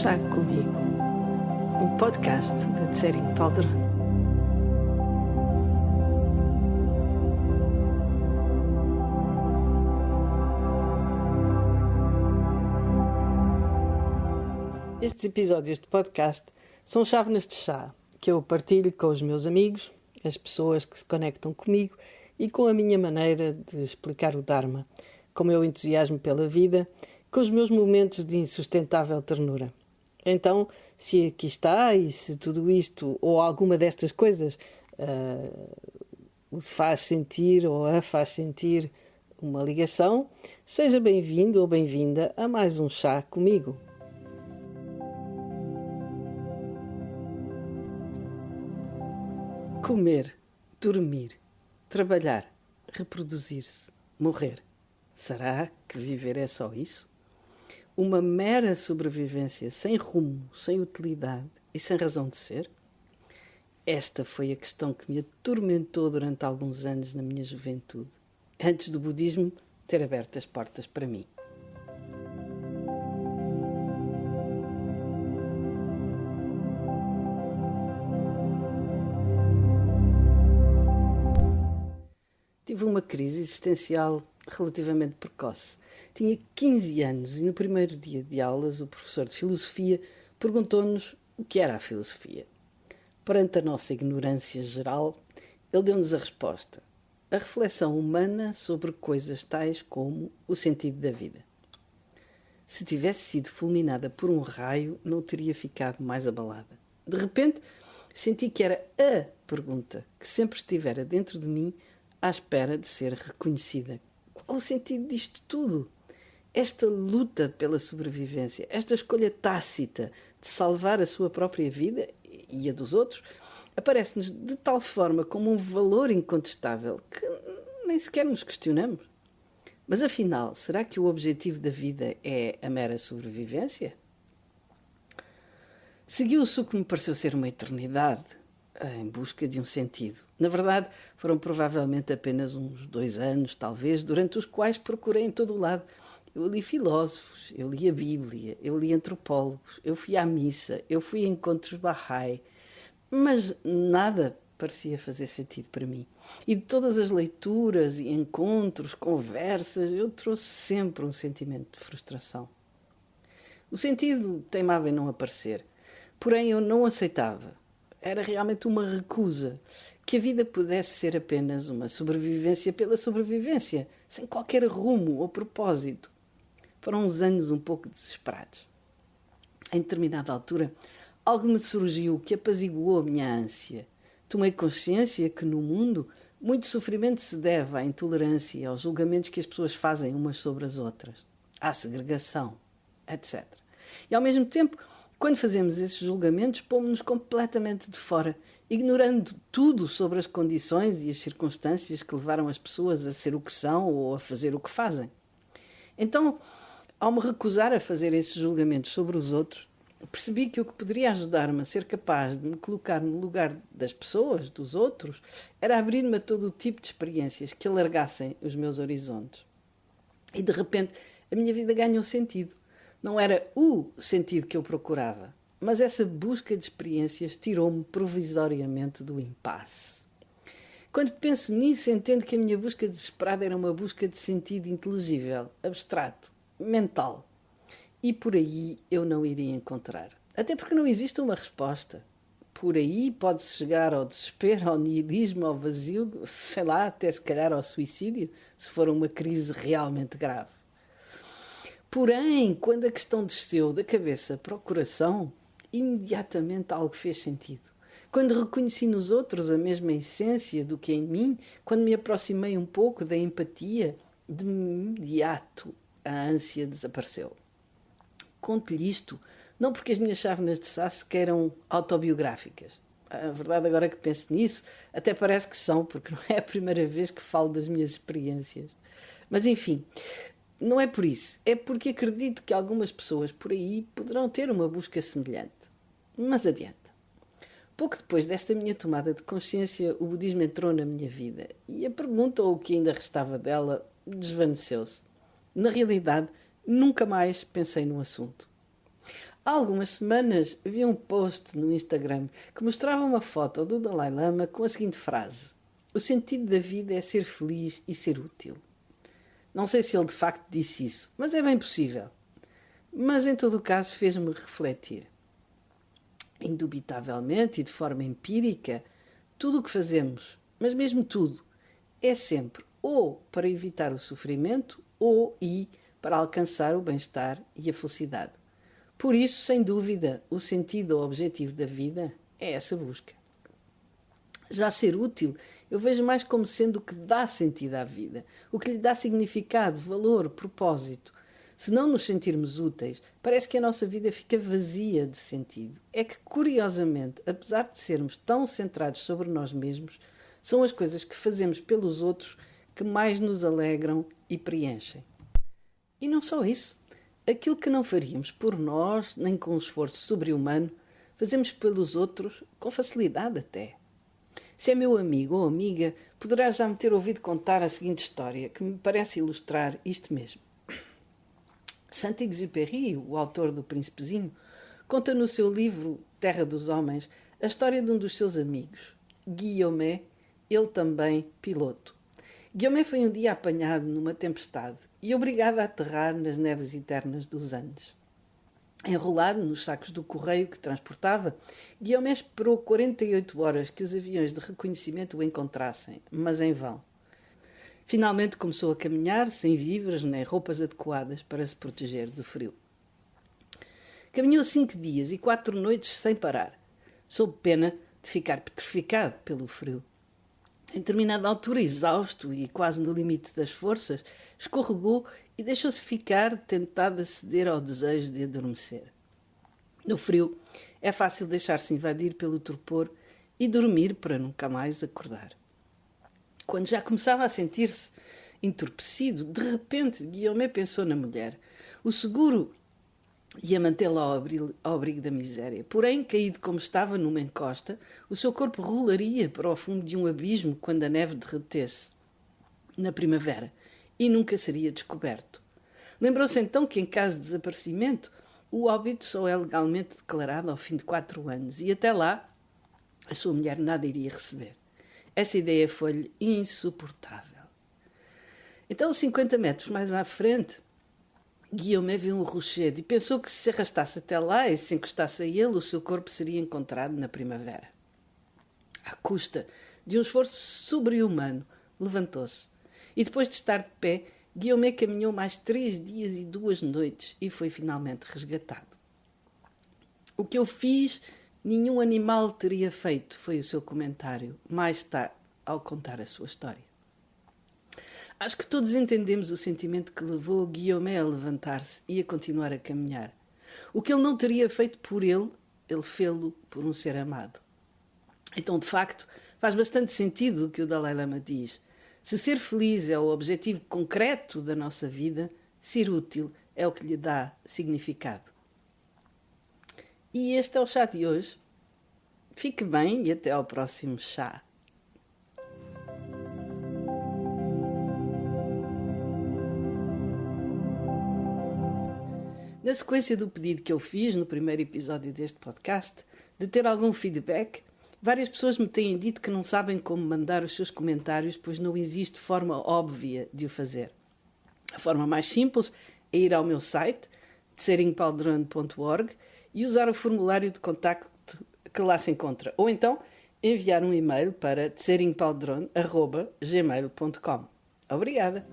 Chá Comigo, um podcast de Tsering Palderan. Estes episódios de podcast são chávenas de chá que eu partilho com os meus amigos, as pessoas que se conectam comigo e com a minha maneira de explicar o Dharma, com o meu entusiasmo pela vida, com os meus momentos de insustentável ternura. Então, se aqui está e se tudo isto ou alguma destas coisas o faz sentir ou a faz sentir uma ligação, seja bem-vindo ou bem-vinda a mais um chá comigo. Comer, dormir, trabalhar, reproduzir-se, morrer. Será que viver é só isso? Uma mera sobrevivência sem rumo, sem utilidade e sem razão de ser? Esta foi a questão que me atormentou durante alguns anos na minha juventude, antes do budismo ter aberto as portas para mim. Tive uma crise existencial relativamente precoce. Tinha 15 anos e no primeiro dia de aulas o professor de filosofia perguntou-nos o que era a filosofia. Perante a nossa ignorância geral, ele deu-nos a resposta: a reflexão humana sobre coisas tais como o sentido da vida. Se tivesse sido fulminada por um raio, não teria ficado mais abalada. De repente, senti que era a pergunta que sempre estivera dentro de mim à espera de ser reconhecida. Qual o sentido disto tudo? Esta luta pela sobrevivência, esta escolha tácita de salvar a sua própria vida e a dos outros, aparece-nos de tal forma como um valor incontestável que nem sequer nos questionamos. Mas afinal, será que o objetivo da vida é a mera sobrevivência? Seguiu-se o que me pareceu ser uma eternidade em busca de um sentido. Na verdade, foram provavelmente apenas uns 2 anos, talvez, durante os quais procurei em todo o lado. Eu li filósofos, eu li a Bíblia, eu li antropólogos, eu fui à missa, eu fui a encontros Bahá'í, mas nada parecia fazer sentido para mim. E de todas as leituras e encontros, conversas, eu trouxe sempre um sentimento de frustração. O sentido teimava em não aparecer, porém eu não aceitava. Era realmente uma recusa, que a vida pudesse ser apenas uma sobrevivência pela sobrevivência, sem qualquer rumo ou propósito. Foram uns anos um pouco desesperados. Em determinada altura, algo me surgiu que apaziguou a minha ânsia. Tomei consciência que no mundo muito sofrimento se deve à intolerância e aos julgamentos que as pessoas fazem umas sobre as outras, à segregação, etc. E ao mesmo tempo, quando fazemos esses julgamentos, pomos-nos completamente de fora, ignorando tudo sobre as condições e as circunstâncias que levaram as pessoas a ser o que são ou a fazer o que fazem. Então, ao me recusar a fazer esses julgamentos sobre os outros, percebi que o que poderia ajudar-me a ser capaz de me colocar no lugar das pessoas, dos outros, era abrir-me a todo o tipo de experiências que alargassem os meus horizontes. E de repente, a minha vida ganhou sentido. Não era o sentido que eu procurava, mas essa busca de experiências tirou-me provisoriamente do impasse. Quando penso nisso, entendo que a minha busca desesperada era uma busca de sentido inteligível, abstrato, mental. E por aí eu não iria encontrar. Até porque não existe uma resposta. Por aí pode-se chegar ao desespero, ao nihilismo, ao vazio, sei lá, até se calhar ao suicídio, se for uma crise realmente grave. Porém, quando a questão desceu da cabeça para o coração, imediatamente algo fez sentido. Quando reconheci nos outros a mesma essência do que em mim, quando me aproximei um pouco da empatia, de imediato a ânsia desapareceu. Conto-lhe isto, não porque as minhas chávenas de chá eram autobiográficas. A verdade, agora que penso nisso, até parece que são, porque não é a primeira vez que falo das minhas experiências. Mas enfim, não é por isso, é porque acredito que algumas pessoas por aí poderão ter uma busca semelhante. Mas adiante. Pouco depois desta minha tomada de consciência, o budismo entrou na minha vida e a pergunta ou o que ainda restava dela desvaneceu-se. Na realidade, nunca mais pensei no assunto. Há algumas semanas vi um post no Instagram que mostrava uma foto do Dalai Lama com a seguinte frase: "O sentido da vida é ser feliz e ser útil." Não sei se ele de facto disse isso, mas é bem possível. Mas em todo o caso fez-me refletir. Indubitavelmente e de forma empírica, tudo o que fazemos, mas mesmo tudo, é sempre ou para evitar o sofrimento ou para alcançar o bem-estar e a felicidade. Por isso, sem dúvida, o sentido ou objetivo da vida é essa busca. Já ser útil, eu vejo mais como sendo o que dá sentido à vida, o que lhe dá significado, valor, propósito. Se não nos sentirmos úteis, parece que a nossa vida fica vazia de sentido. É que, curiosamente, apesar de sermos tão centrados sobre nós mesmos, são as coisas que fazemos pelos outros que mais nos alegram e preenchem. E não só isso. Aquilo que não faríamos por nós, nem com um esforço sobre-humano, fazemos pelos outros com facilidade até. Se é meu amigo ou amiga, poderá já me ter ouvido contar a seguinte história, que me parece ilustrar isto mesmo. Saint-Exupéry, o autor do Príncipezinho, conta no seu livro Terra dos Homens a história de um dos seus amigos, Guillaume, ele também piloto. Guillaume foi um dia apanhado numa tempestade e obrigado a aterrar nas neves eternas dos Andes. Enrolado nos sacos do correio que transportava, Guillaume esperou 48 horas que os aviões de reconhecimento o encontrassem, mas em vão. Finalmente começou a caminhar sem víveres nem roupas adequadas para se proteger do frio. Caminhou 5 dias e 4 noites sem parar, sob pena de ficar petrificado pelo frio. Em determinada altura, exausto e quase no limite das forças, escorregou e deixou-se ficar, tentado a ceder ao desejo de adormecer. No frio, é fácil deixar-se invadir pelo torpor e dormir para nunca mais acordar. Quando já começava a sentir-se entorpecido, de repente Guillaume pensou na mulher. O seguro ia mantê-la ao abrigo da miséria. Porém, caído como estava numa encosta, o seu corpo rolaria para o fundo de um abismo quando a neve derretesse, na primavera, e nunca seria descoberto. Lembrou-se então que, em caso de desaparecimento, o óbito só é legalmente declarado ao fim de 4 anos, e até lá a sua mulher nada iria receber. Essa ideia foi-lhe insuportável. Então, 50 metros mais à frente, Guillaume viu um rochedo e pensou que se arrastasse até lá e se encostasse a ele, o seu corpo seria encontrado na primavera. À custa de um esforço sobre-humano, levantou-se e, depois de estar de pé, Guillaume caminhou mais 3 dias e 2 noites e foi finalmente resgatado. "O que eu fiz, nenhum animal teria feito", foi o seu comentário, mais tarde, ao contar a sua história. Acho que todos entendemos o sentimento que levou Guillaume a levantar-se e a continuar a caminhar. O que ele não teria feito por ele fê-lo por um ser amado. Então, de facto, faz bastante sentido o que o Dalai Lama diz. Se ser feliz é o objetivo concreto da nossa vida, ser útil é o que lhe dá significado. E este é o chá de hoje. Fique bem e até ao próximo chá. Na sequência do pedido que eu fiz no primeiro episódio deste podcast, de ter algum feedback, várias pessoas me têm dito que não sabem como mandar os seus comentários, pois não existe forma óbvia de o fazer. A forma mais simples é ir ao meu site, tseringbaldron.org, e usar o formulário de contacto que lá se encontra. Ou então enviar um e-mail para tseringbaldron@gmail.com. Obrigada!